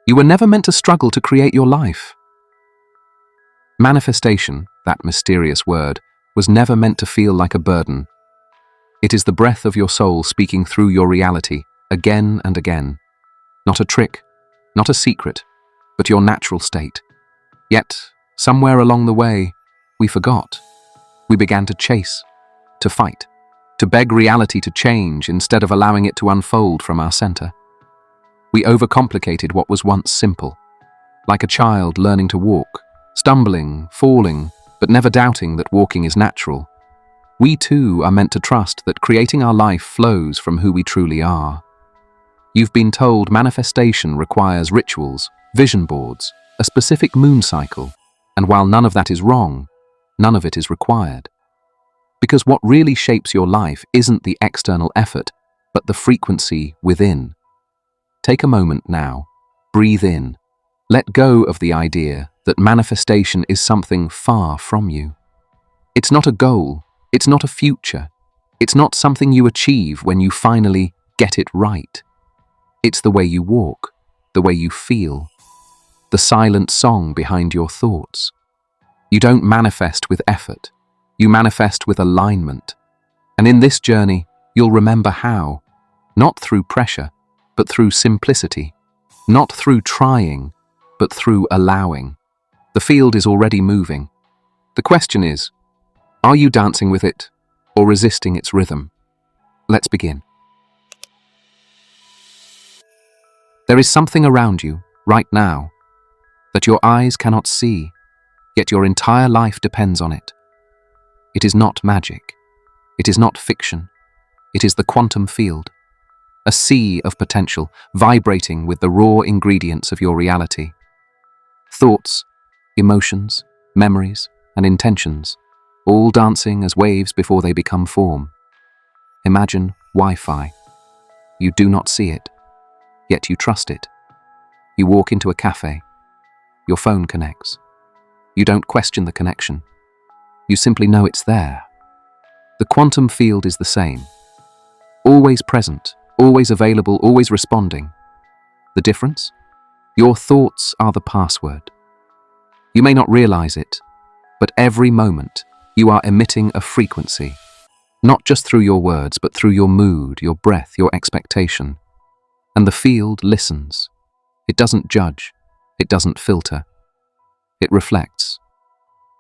You were never meant to struggle to create your life. Manifestation, that mysterious word, was never meant to feel like a burden. It is the breath of your soul speaking through your reality, again and again. Not a trick, not a secret, but your natural state. Yet, somewhere along the way, we forgot. We began to chase, to fight, to beg reality to change instead of allowing it to unfold from our center. We overcomplicated what was once simple, like a child learning to walk, stumbling, falling, but never doubting that walking is natural. We too are meant to trust that creating our life flows from who we truly are. You've been told manifestation requires rituals, vision boards, a specific moon cycle, and while none of that is wrong, none of it is required. Because what really shapes your life isn't the external effort, but the frequency within. Take a moment now, breathe in, let go of the idea that manifestation is something far from you. It's not a goal, it's not a future, it's not something you achieve when you finally get it right. It's the way you walk, the way you feel, the silent song behind your thoughts. You don't manifest with effort, you manifest with alignment. And in this journey, you'll remember how, not through pressure, but through simplicity, not through trying, but through allowing. The field is already moving. The question is, are you dancing with it or resisting its rhythm? Let's begin. There is something around you, right now, that your eyes cannot see, yet your entire life depends on it. It is not magic. It is not fiction. It is the quantum field, a sea of potential vibrating with the raw ingredients of your reality. Thoughts, emotions, memories, and intentions, all dancing as waves before they become form. Imagine Wi-Fi. You do not see it, yet you trust it. You walk into a cafe. Your phone connects. You don't question the connection. You simply know it's there. The quantum field is the same. Always present, always available, always responding. The difference? Your thoughts are the password. You may not realize it, but every moment you are emitting a frequency, not just through your words, but through your mood, your breath, your expectation. And the field listens. It doesn't judge. It doesn't filter. It reflects.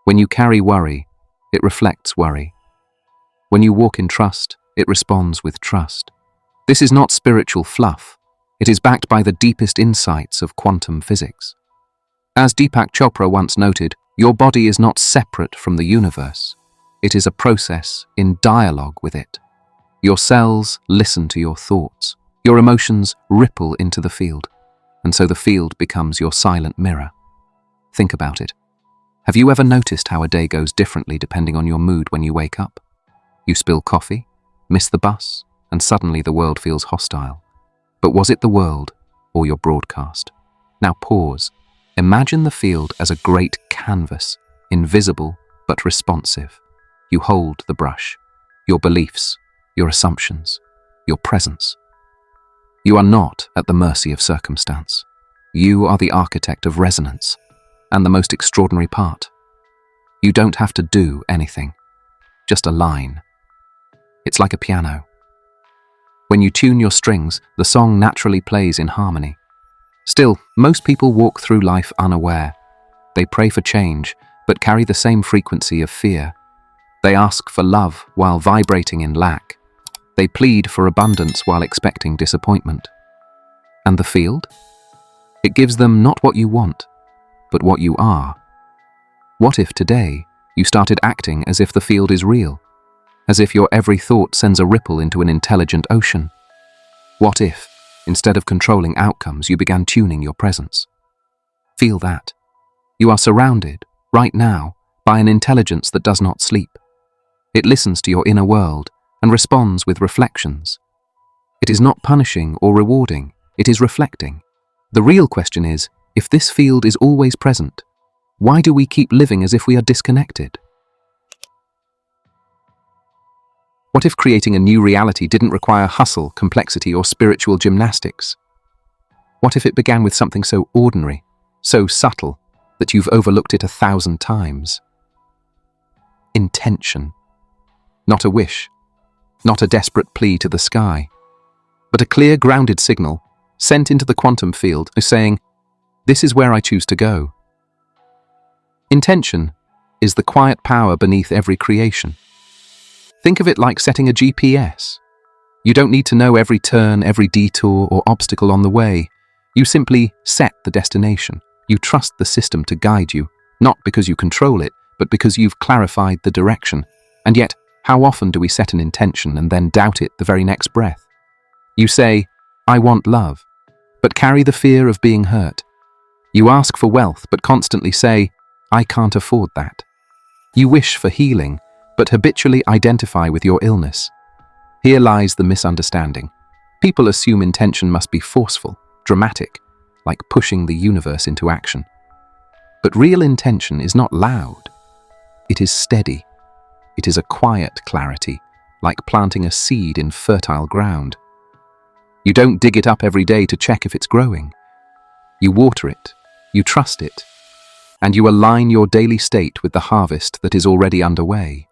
When you carry worry, it reflects worry. When you walk in trust, it responds with trust. This is not spiritual fluff. It is backed by the deepest insights of quantum physics. As Deepak Chopra once noted, your body is not separate from the universe. It is a process in dialogue with it. Your cells listen to your thoughts. Your emotions ripple into the field. And so the field becomes your silent mirror. Think about it. Have you ever noticed how a day goes differently depending on your mood when you wake up? You spill coffee, miss the bus, and suddenly the world feels hostile. But was it the world or your broadcast? Now pause. Imagine the field as a great canvas, invisible but responsive. You hold the brush, your beliefs, your assumptions, your presence. You are not at the mercy of circumstance. You are the architect of resonance. And the most extraordinary part, you don't have to do anything, just align. It's like a piano. When you tune your strings, the song naturally plays in harmony. Still, most people walk through life unaware. They pray for change, but carry the same frequency of fear. They ask for love while vibrating in lack. They plead for abundance while expecting disappointment. And the field? It gives them not what you want, but what you are. What if today you started acting as if the field is real, as if your every thought sends a ripple into an intelligent ocean? What if, instead of controlling outcomes, you began tuning your presence? Feel that. You are surrounded, right now, by an intelligence that does not sleep. It listens to your inner world and responds with reflections. It is not punishing or rewarding, it is reflecting. The real question is, if this field is always present, why do we keep living as if we are disconnected? What if creating a new reality didn't require hustle, complexity, or spiritual gymnastics? What if it began with something so ordinary, so subtle, that you've overlooked it 1,000 times? Intention. Not a wish, not a desperate plea to the sky, but a clear, grounded signal sent into the quantum field saying, "This is where I choose to go." Intention is the quiet power beneath every creation. Think of it like setting a GPS. You don't need to know every turn, every detour or obstacle on the way. You simply set the destination. You trust the system to guide you, not because you control it, but because you've clarified the direction. And yet, how often do we set an intention and then doubt it the very next breath? You say, "I want love," but carry the fear of being hurt. You ask for wealth, but constantly say, "I can't afford that." You wish for healing, but habitually identify with your illness. Here lies the misunderstanding. People assume intention must be forceful, dramatic, like pushing the universe into action. But real intention is not loud. It is steady. It is a quiet clarity, like planting a seed in fertile ground. You don't dig it up every day to check if it's growing. You water it, you trust it, and you align your daily state with the harvest that is already underway.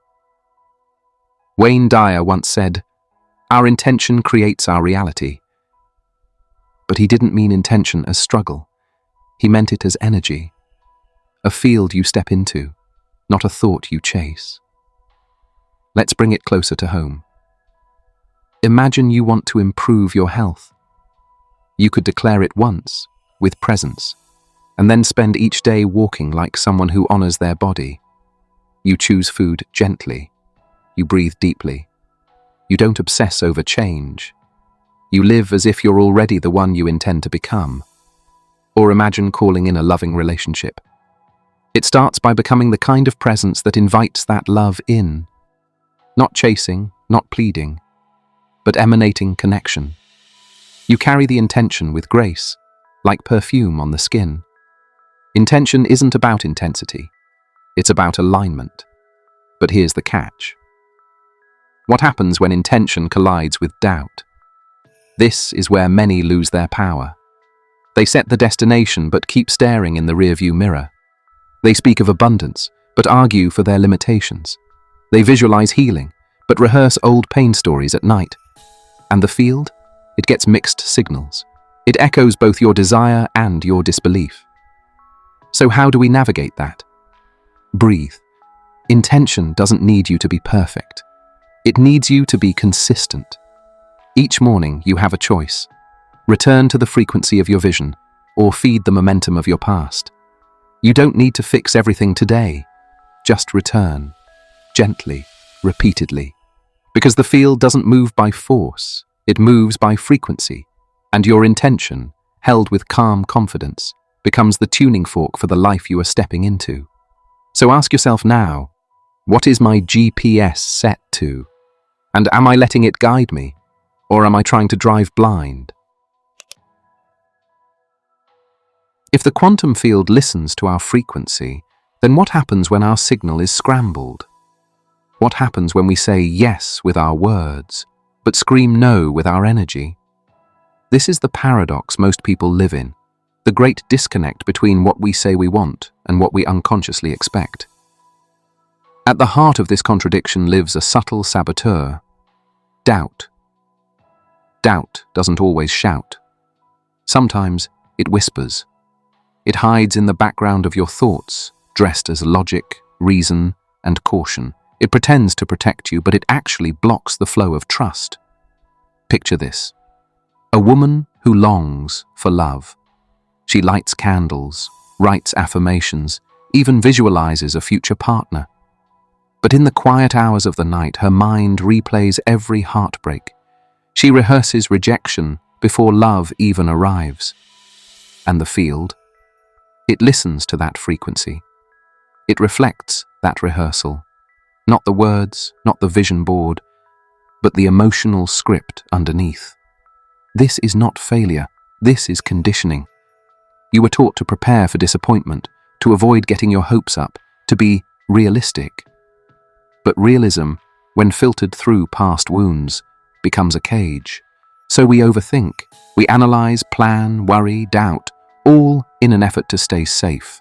Wayne Dyer once said, "Our intention creates our reality." But he didn't mean intention as struggle. He meant it as energy, a field you step into, not a thought you chase. Let's bring it closer to home. Imagine you want to improve your health. You could declare it once, with presence, and then spend each day walking like someone who honors their body. You choose food gently. You breathe deeply. You don't obsess over change. You live as if you're already the one you intend to become. Or imagine calling in a loving relationship. It starts by becoming the kind of presence that invites that love in. Not chasing, not pleading, but emanating connection. You carry the intention with grace, like perfume on the skin. Intention isn't about intensity. It's about alignment. But here's the catch. What happens when intention collides with doubt? This is where many lose their power. They set the destination but keep staring in the rearview mirror. They speak of abundance, but argue for their limitations. They visualize healing, but rehearse old pain stories at night. And the field? It gets mixed signals. It echoes both your desire and your disbelief. So how do we navigate that? Breathe. Intention doesn't need you to be perfect. It needs you to be consistent. Each morning you have a choice. Return to the frequency of your vision, or feed the momentum of your past. You don't need to fix everything today. Just return. Gently, repeatedly. Because the field doesn't move by force, it moves by frequency, and your intention, held with calm confidence, becomes the tuning fork for the life you are stepping into. So ask yourself now, what is my GPS set to? And am I letting it guide me, or am I trying to drive blind? If the quantum field listens to our frequency, then what happens when our signal is scrambled? What happens when we say yes with our words, but scream no with our energy? This is the paradox most people live in, the great disconnect between what we say we want and what we unconsciously expect. At the heart of this contradiction lives a subtle saboteur: doubt. Doubt doesn't always shout. Sometimes it whispers. It hides in the background of your thoughts, dressed as logic, reason, and caution. It pretends to protect you, but it actually blocks the flow of trust. Picture this. A woman who longs for love. She lights candles, writes affirmations, even visualizes a future partner. But in the quiet hours of the night, her mind replays every heartbreak. She rehearses rejection before love even arrives. And the field? It listens to that frequency. It reflects that rehearsal. Not the words, not the vision board, but the emotional script underneath. This is not failure. This is conditioning. You were taught to prepare for disappointment, to avoid getting your hopes up, to be realistic. But realism, when filtered through past wounds, becomes a cage. So we overthink. We analyze, plan, worry, doubt, all in an effort to stay safe.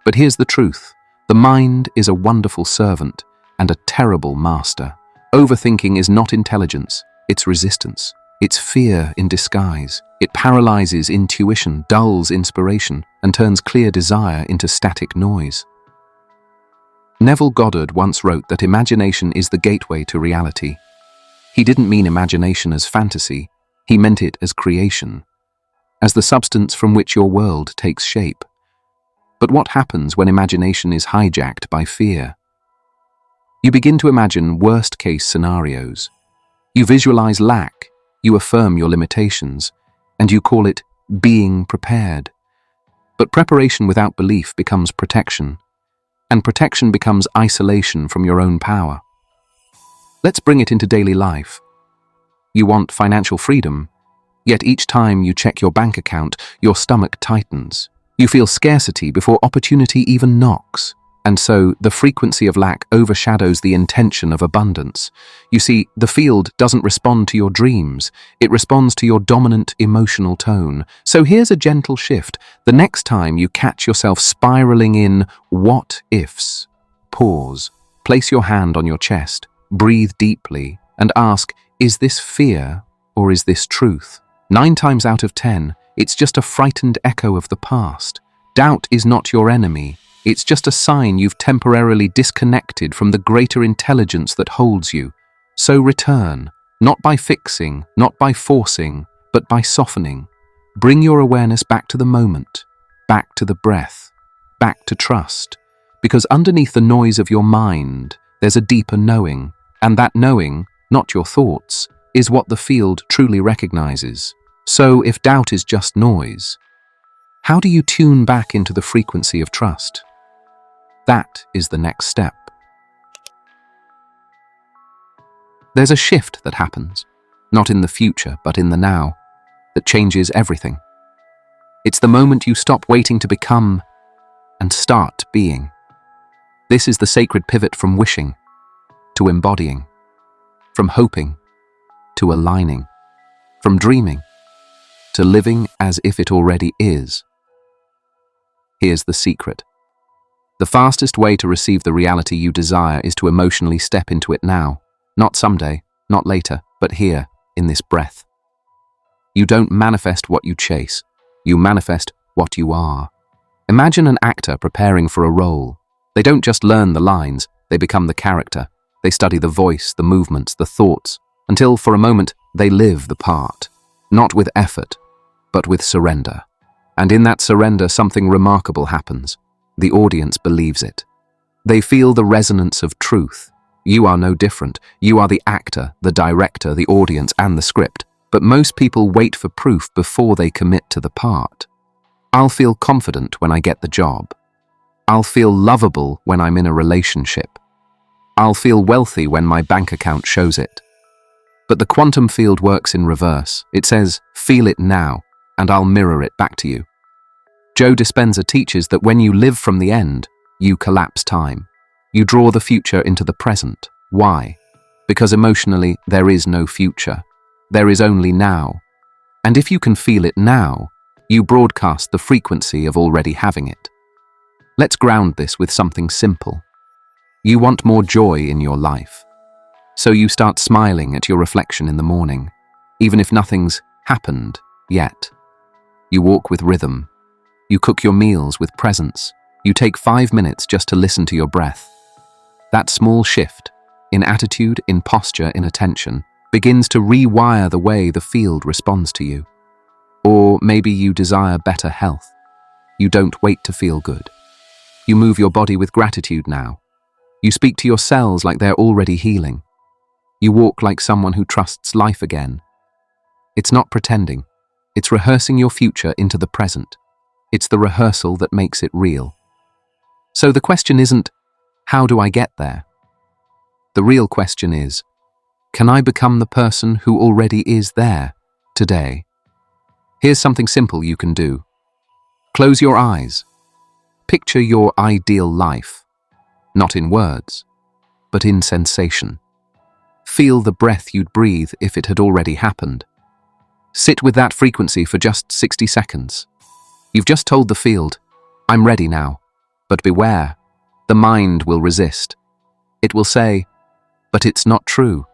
But here's the truth. The mind is a wonderful servant and a terrible master. Overthinking is not intelligence, it's resistance. It's fear in disguise. It paralyzes intuition, dulls inspiration, and turns clear desire into static noise. Neville Goddard once wrote that imagination is the gateway to reality. He didn't mean imagination as fantasy, he meant it as creation, as the substance from which your world takes shape. But what happens when imagination is hijacked by fear? You begin to imagine worst-case scenarios. You visualize lack, you affirm your limitations, and you call it being prepared. But preparation without belief becomes protection, and protection becomes isolation from your own power. Let's bring it into daily life. You want financial freedom, yet each time you check your bank account, your stomach tightens. You feel scarcity before opportunity even knocks. And so the frequency of lack overshadows the intention of abundance. You see, the field doesn't respond to your dreams. It responds to your dominant emotional tone. So here's a gentle shift. The next time you catch yourself spiraling in what ifs, pause, place your hand on your chest, breathe deeply, and ask, is this fear or is this truth? 9 times out of 10, it's just a frightened echo of the past. Doubt is not your enemy. It's just a sign you've temporarily disconnected from the greater intelligence that holds you. So return, not by fixing, not by forcing, but by softening. Bring your awareness back to the moment, back to the breath, back to trust. Because underneath the noise of your mind, there's a deeper knowing, and that knowing, not your thoughts, is what the field truly recognizes. So if doubt is just noise, how do you tune back into the frequency of trust? That is the next step. There's a shift that happens, not in the future, but in the now, that changes everything. It's the moment you stop waiting to become and start being. This is the sacred pivot from wishing to embodying, from hoping to aligning, from dreaming to living as if it already is. Here's the secret. The fastest way to receive the reality you desire is to emotionally step into it now. Not someday, not later, but here, in this breath. You don't manifest what you chase. You manifest what you are. Imagine an actor preparing for a role. They don't just learn the lines, they become the character. They study the voice, the movements, the thoughts, until for a moment they live the part. Not with effort, but with surrender. And in that surrender, something remarkable happens. The audience believes it. They feel the resonance of truth. You are no different. You are the actor, the director, the audience, and the script. But most people wait for proof before they commit to the part. I'll feel confident when I get the job. I'll feel lovable when I'm in a relationship. I'll feel wealthy when my bank account shows it. But the quantum field works in reverse. It says, feel it now, and I'll mirror it back to you. Joe Dispenza teaches that when you live from the end, you collapse time. You draw the future into the present. Why? Because emotionally, there is no future. There is only now. And if you can feel it now, you broadcast the frequency of already having it. Let's ground this with something simple. You want more joy in your life. So you start smiling at your reflection in the morning, even if nothing's happened yet. You walk with rhythm. You cook your meals with presence. You take 5 minutes just to listen to your breath. That small shift, in attitude, in posture, in attention, begins to rewire the way the field responds to you. Or maybe you desire better health. You don't wait to feel good. You move your body with gratitude now. You speak to your cells like they're already healing. You walk like someone who trusts life again. It's not pretending. It's rehearsing your future into the present. It's the rehearsal that makes it real. So the question isn't, how do I get there? The real question is, can I become the person who already is there today? Here's something simple you can do. Close your eyes. Picture your ideal life, not in words, but in sensation. Feel the breath you'd breathe if it had already happened. Sit with that frequency for just 60 seconds. You've just told the field, I'm ready now. But beware, the mind will resist. It will say, but it's not true.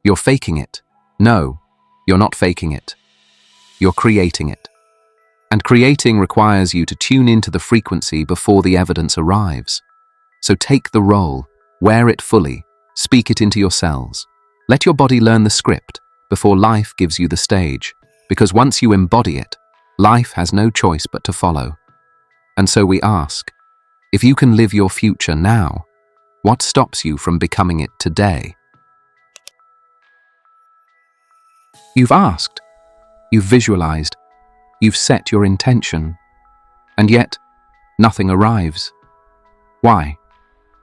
You're faking it. No, you're not faking it. You're creating it. And creating requires you to tune into the frequency before the evidence arrives. So take the role, wear it fully, speak it into your cells. Let your body learn the script before life gives you the stage, because once you embody it, life has no choice but to follow. And so we ask, if you can live your future now, what stops you from becoming it today? You've asked, you've visualized, you've set your intention, and yet nothing arrives. Why?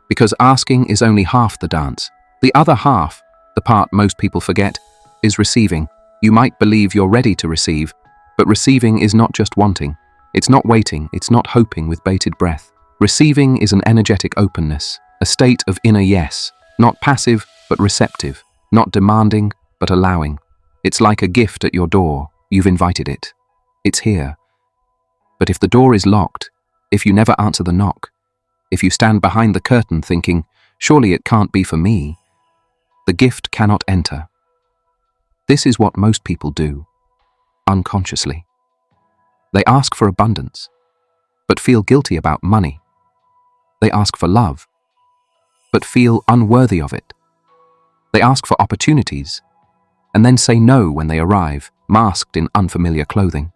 Because asking is only half the dance. The other half, the part most people forget, is receiving. You might believe you're ready to receive, but receiving is not just wanting. It's not waiting, it's not hoping with bated breath. Receiving is an energetic openness, a state of inner yes, not passive but receptive, not demanding but allowing. It's like a gift at your door. You've invited it. It's here. But if the door is locked, if you never answer the knock, if you stand behind the curtain thinking, surely it can't be for me, the gift cannot enter. This is what most people do, unconsciously. They ask for abundance, but feel guilty about money. They ask for love, but feel unworthy of it. They ask for opportunities, and then say no when they arrive, masked in unfamiliar clothing.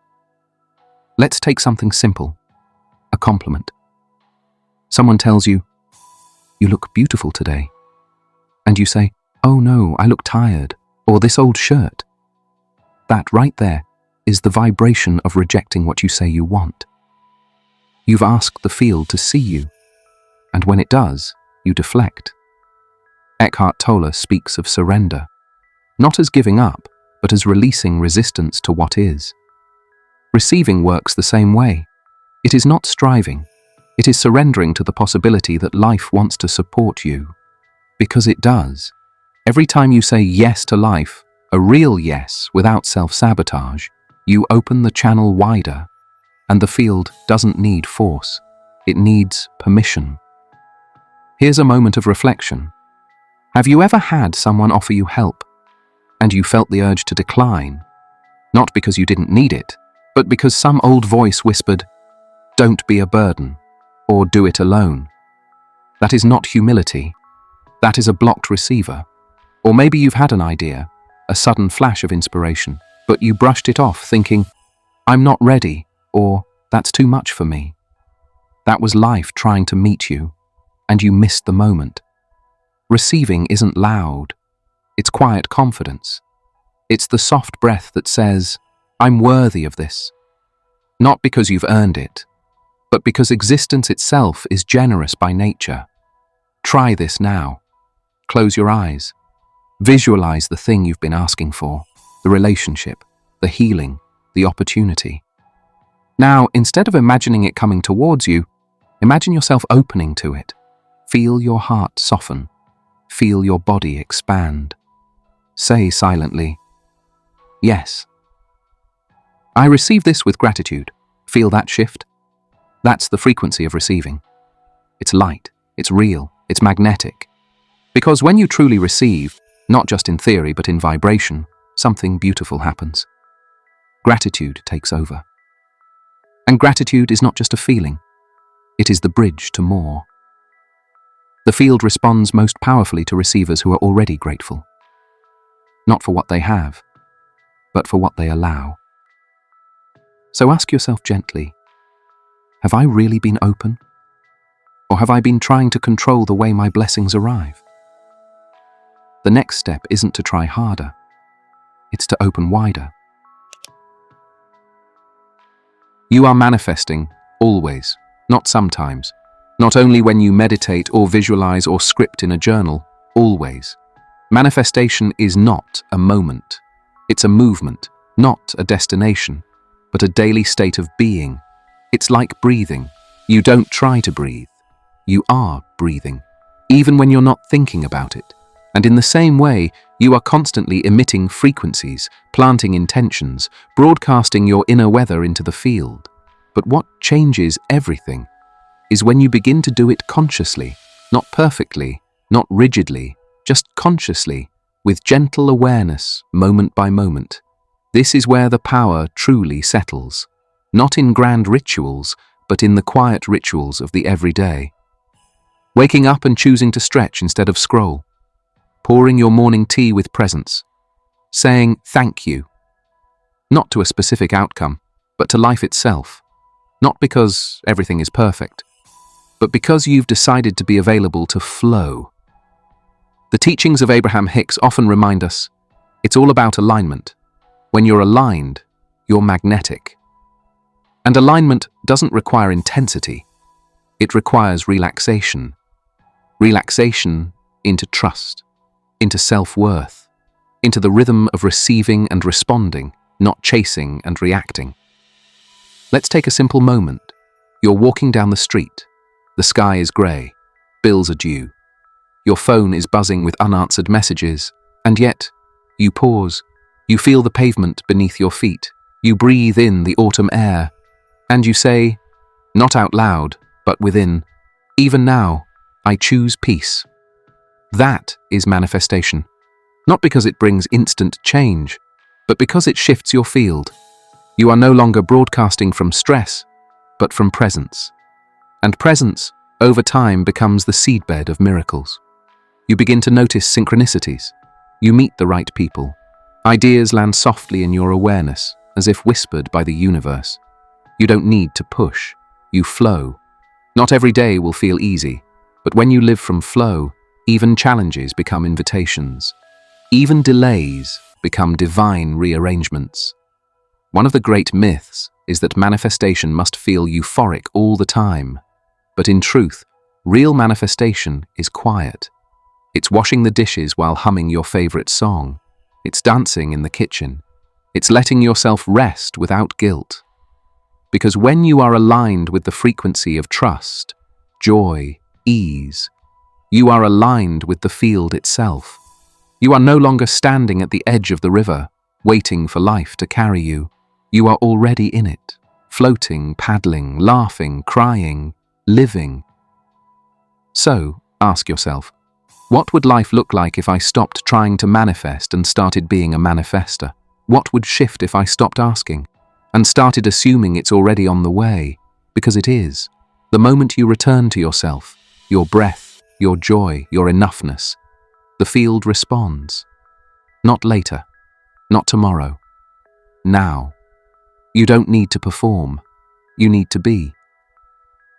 Let's take something simple, a compliment. Someone tells you, you look beautiful today. And you say, oh no, I look tired, or this old shirt. That right there is the vibration of rejecting what you say you want. You've asked the field to see you, and when it does, you deflect. Eckhart Tolle speaks of surrender, not as giving up, but as releasing resistance to what is. Receiving works the same way. It is not striving. It is surrendering to the possibility that life wants to support you. Because it does. Every time you say yes to life, a real yes without self-sabotage, you open the channel wider. And the field doesn't need force. It needs permission. Here's a moment of reflection. Have you ever had someone offer you help, and you felt the urge to decline? Not because you didn't need it, but because some old voice whispered, don't be a burden, or do it alone. That is not humility. That is a blocked receiver. Or maybe you've had an idea, a sudden flash of inspiration, but you brushed it off thinking, I'm not ready, or that's too much for me. That was life trying to meet you, and you missed the moment. Receiving isn't loud. It's quiet confidence. It's the soft breath that says, I'm worthy of this. Not because you've earned it, but because existence itself is generous by nature. Try this now. Close your eyes. Visualize the thing you've been asking for, the relationship, the healing, the opportunity. Now, instead of imagining it coming towards you, imagine yourself opening to it. Feel your heart soften. Feel your body expand. Say silently, yes. I receive this with gratitude. Feel that shift? That's the frequency of receiving. It's light, it's real, it's magnetic. Because when you truly receive, not just in theory but in vibration, something beautiful happens. Gratitude takes over. And gratitude is not just a feeling. It is the bridge to more. The field responds most powerfully to receivers who are already grateful. Not for what they have, but for what they allow. So ask yourself gently, have I really been open? Or have I been trying to control the way my blessings arrive? The next step isn't to try harder. It's to open wider. You are manifesting, always, not sometimes. Not only when you meditate or visualize or script in a journal, always. Manifestation is not a moment. It's a movement, not a destination, but a daily state of being. It's like breathing. You don't try to breathe. You are breathing, even when you're not thinking about it. And in the same way, You are constantly emitting frequencies, planting intentions, broadcasting your inner weather into the field. But what changes everything is when you begin to do it consciously, not perfectly, not rigidly, just consciously, with gentle awareness, moment by moment. This is where the power truly settles, not in grand rituals, but in the quiet rituals of the everyday. Waking up and choosing to stretch instead of scroll. Pouring your morning tea with presence. Saying thank you. Not to a specific outcome, but to life itself. Not because everything is perfect, but because you've decided to be available to flow. The teachings of Abraham Hicks often remind us, it's all about alignment. When you're aligned, you're magnetic. And alignment doesn't require intensity. It requires relaxation. Relaxation into trust, into self-worth, into the rhythm of receiving and responding, not chasing and reacting. Let's take a simple moment. You're walking down the street. The sky is grey. Bills are due. Your phone is buzzing with unanswered messages, and yet, you pause. You feel the pavement beneath your feet. You breathe in the autumn air, and you say, not out loud, but within, even now, I choose peace. That is manifestation. Not because it brings instant change, but because it shifts your field. You are no longer broadcasting from stress, but from presence. And presence, over time, becomes the seedbed of miracles. You begin to notice synchronicities. You meet the right people. Ideas land softly in your awareness, as if whispered by the universe. You don't need to push. You flow. Not every day will feel easy, but when you live from flow, even challenges become invitations. Even delays become divine rearrangements. One of the great myths is that manifestation must feel euphoric all the time. But in truth, real manifestation is quiet. It's washing the dishes while humming your favorite song. It's dancing in the kitchen. It's letting yourself rest without guilt. Because when you are aligned with the frequency of trust, joy, ease, you are aligned with the field itself. You are no longer standing at the edge of the river, waiting for life to carry you. You are already in it, floating, paddling, laughing, crying, living. So, ask yourself, what would life look like if I stopped trying to manifest and started being a manifester? What would shift if I stopped asking and started assuming it's already on the way? Because it is. The moment you return to yourself, your breath, your joy, your enoughness, the field responds. Not later, not tomorrow, now. You don't need to perform, you need to be.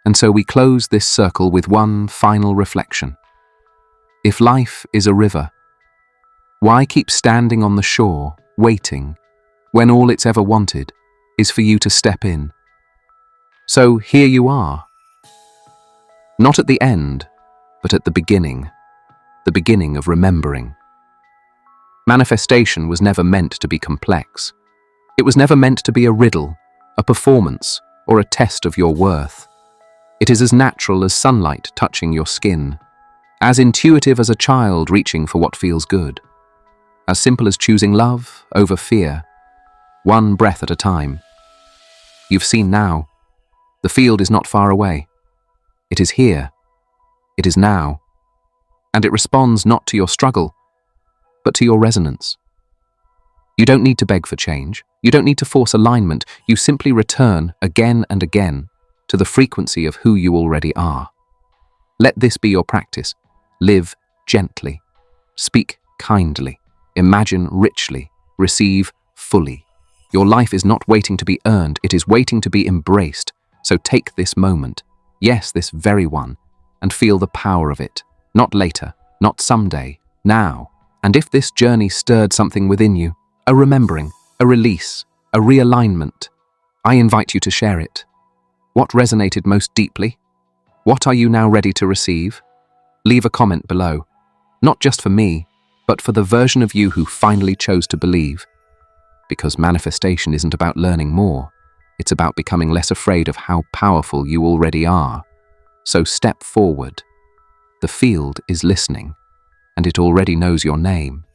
And so we close this circle with one final reflection. If life is a river, why keep standing on the shore, waiting, when all it's ever wanted is for you to step in? So here you are. Not at the end, but at the beginning of remembering. Manifestation was never meant to be complex. It was never meant to be a riddle, a performance, or a test of your worth. It is as natural as sunlight touching your skin, as intuitive as a child reaching for what feels good, as simple as choosing love over fear, one breath at a time. You've seen now. The field is not far away. It is here. It is now. And it responds not to your struggle, but to your resonance. You don't need to beg for change. You don't need to force alignment. You simply return again and again to the frequency of who you already are. Let this be your practice. Live gently. Speak kindly. Imagine richly. Receive fully. Your life is not waiting to be earned. It is waiting to be embraced. So take this moment, yes, this very one, and feel the power of it. Not later, not someday, now. And if this journey stirred something within you, a remembering, a release, a realignment, I invite you to share it. What resonated most deeply? What are you now ready to receive? Leave a comment below, not just for me, but for the version of you who finally chose to believe. Because manifestation isn't about learning more, it's about becoming less afraid of how powerful you already are. So step forward. The field is listening, and it already knows your name.